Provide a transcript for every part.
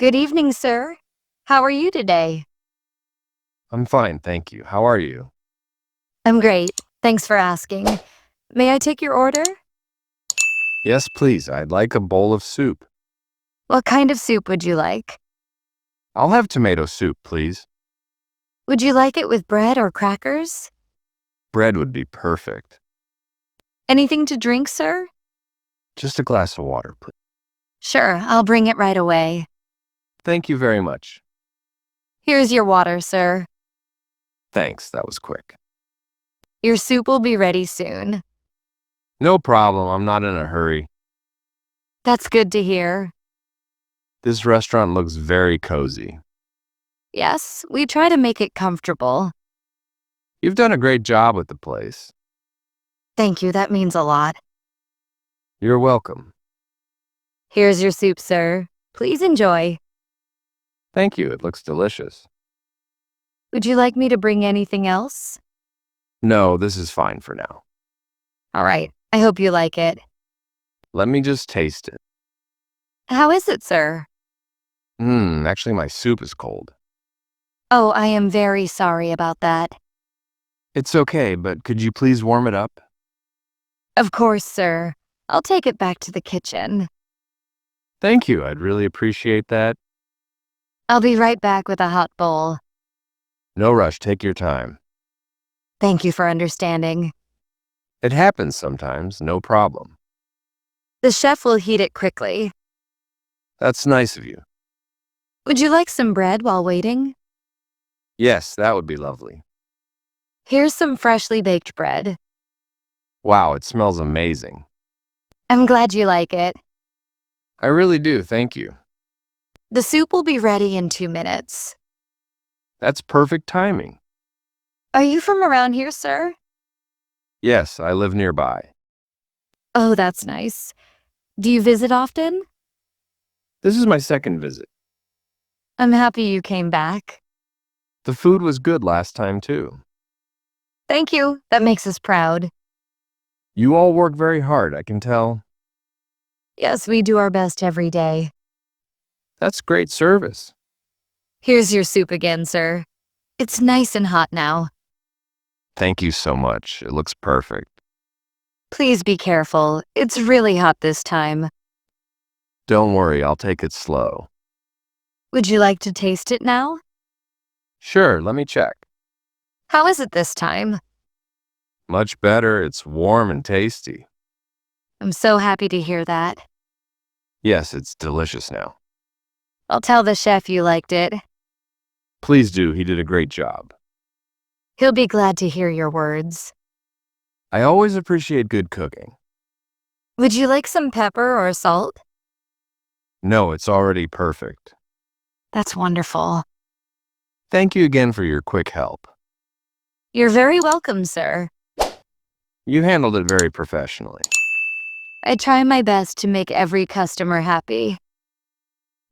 Good evening, sir. How are you today? I'm fine, thank you. How are you? I'm great. Thanks for asking. May I take your order? Yes, please. I'd like a bowl of soup. What kind of soup would you like? I'll have tomato soup, please. Would you like it with bread or crackers? Bread would be perfect. Anything to drink, sir? Just a glass of water, please. Sure, I'll bring it right away. Thank you very much. Here's your water, sir. Thanks, that was quick. Your soup will be ready soon. No problem, I'm not in a hurry. That's good to hear. This restaurant looks very cozy. Yes, we try to make it comfortable. You've done a great job with the place. Thank you, that means a lot. You're welcome. Here's your soup, sir. Please enjoy. Thank you, it looks delicious. Would you like me to bring anything else? No, this is fine for now. All right, I hope you like it. Let me just taste it. How is it, sir? Actually my soup is cold. Oh, I am very sorry about that. It's okay, but could you please warm it up? Of course, sir. I'll take it back to the kitchen. Thank you, I'd really appreciate that. I'll be right back with a hot bowl. No rush, take your time. Thank you for understanding. It happens sometimes, no problem. The chef will heat it quickly. That's nice of you. Would you like some bread while waiting? Yes, that would be lovely. Here's some freshly baked bread. Wow, it smells amazing. I'm glad you like it. I really do, thank you. The soup will be ready in 2 minutes. That's perfect timing. Are you from around here, sir? Yes, I live nearby. Oh, that's nice. Do you visit often? This is my second visit. I'm happy you came back. The food was good last time, too. Thank you. That makes us proud. You all work very hard, I can tell. Yes, we do our best every day. That's great service. Here's your soup again, sir. It's nice and hot now. Thank you so much. It looks perfect. Please be careful. It's really hot this time. Don't worry, I'll take it slow. Would you like to taste it now? Sure, let me check. How is it this time? Much better, it's warm and tasty. I'm so happy to hear that. Yes, it's delicious now. I'll tell the chef you liked it. Please do, he did a great job. He'll be glad to hear your words. I always appreciate good cooking. Would you like some pepper or salt? No, it's already perfect. That's wonderful. Thank you again for your quick help. You're very welcome, sir. You handled it very professionally. I try my best to make every customer happy.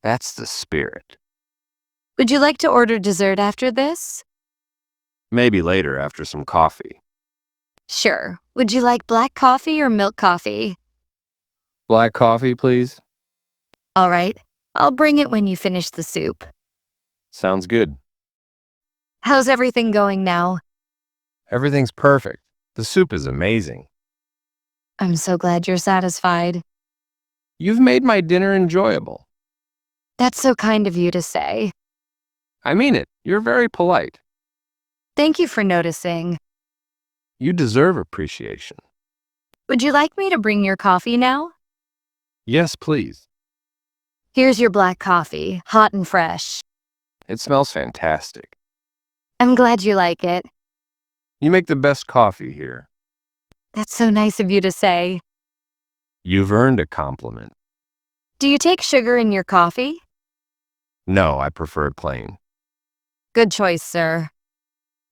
That's the spirit. Would you like to order dessert after this? Maybe later after some coffee. Sure. Would you like black coffee or milk coffee? Black coffee, please? All right. I'll bring it when you finish the soup. Sounds good. How's everything going now? Everything's perfect. The soup is amazing. I'm so glad you're satisfied. You've made my dinner enjoyable. That's so kind of you to say. I mean it. You're very polite. Thank you for noticing. You deserve appreciation. Would you like me to bring your coffee now? Yes, please. Here's your black coffee, hot and fresh. It smells fantastic. I'm glad you like it. You make the best coffee here. That's so nice of you to say. You've earned a compliment. Do you take sugar in your coffee? No, I prefer it plain. Good choice, sir.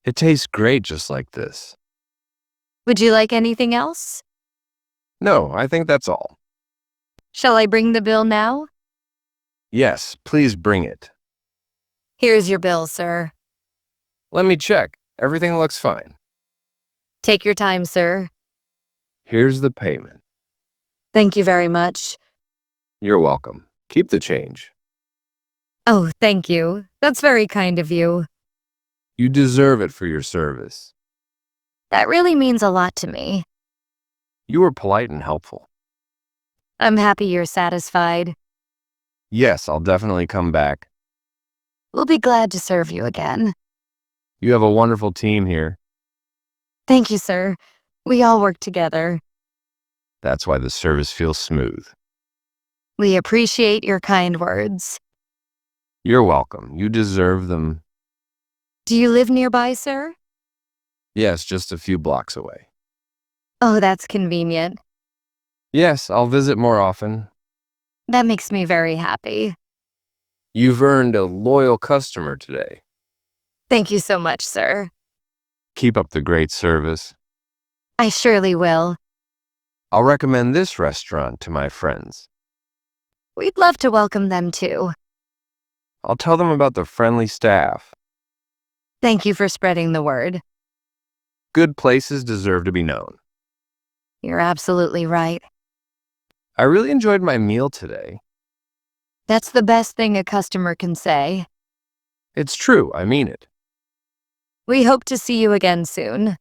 It tastes great just like this. Would you like anything else? No, I think that's all. Shall I bring the bill now? Yes, please bring it. Here's your bill, sir. Let me check. Everything looks fine. Take your time, sir. Here's the payment. Thank you very much. You're welcome. Keep the change. Oh, thank you. That's very kind of you. You deserve it for your service. That really means a lot to me. You were polite and helpful. I'm happy you're satisfied. Yes, I'll definitely come back. We'll be glad to serve you again. You have a wonderful team here. Thank you, sir. We all work together. That's why the service feels smooth. We appreciate your kind words. You're welcome. You deserve them. Do you live nearby, sir? Yes, just a few blocks away. Oh, that's convenient. Yes, I'll visit more often. That makes me very happy. You've earned a loyal customer today. Thank you so much, sir. Keep up the great service. I surely will. I'll recommend this restaurant to my friends. We'd love to welcome them too. I'll tell them about the friendly staff. Thank you for spreading the word. Good places deserve to be known. You're absolutely right. I really enjoyed my meal today. That's the best thing a customer can say. It's true, I mean it. We hope to see you again soon.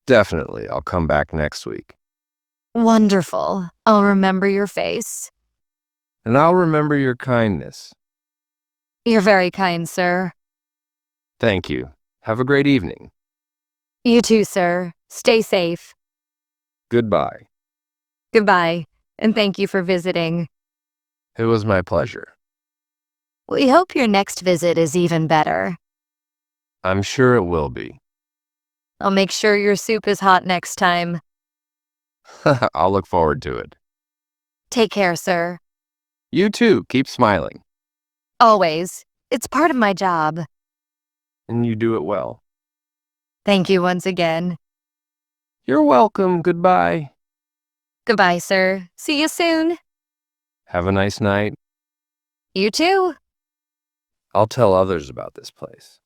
Definitely, I'll come back next week. Wonderful. I'll remember your face. And I'll remember your kindness. You're very kind, sir. Thank you. Have a great evening. You too, sir. Stay safe. Goodbye. Goodbye, and thank you for visiting. It was my pleasure. We hope your next visit is even better. I'm sure it will be. I'll make sure your soup is hot next time. I'll look forward to it. Take care, sir. You too, keep smiling. Always. It's part of my job. And you do it well. Thank you once again. You're welcome. Goodbye. Goodbye, sir. See you soon. Have a nice night. You too. I'll tell others about this place.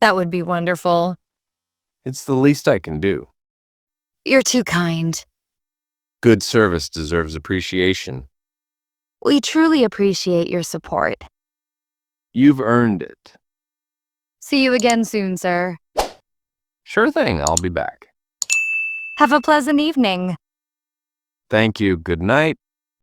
That would be wonderful. It's the least I can do. You're too kind. Good service deserves appreciation. We truly appreciate your support. You've earned it. See you again soon, sir. Sure thing, I'll be back. Have a pleasant evening. Thank you. Good night.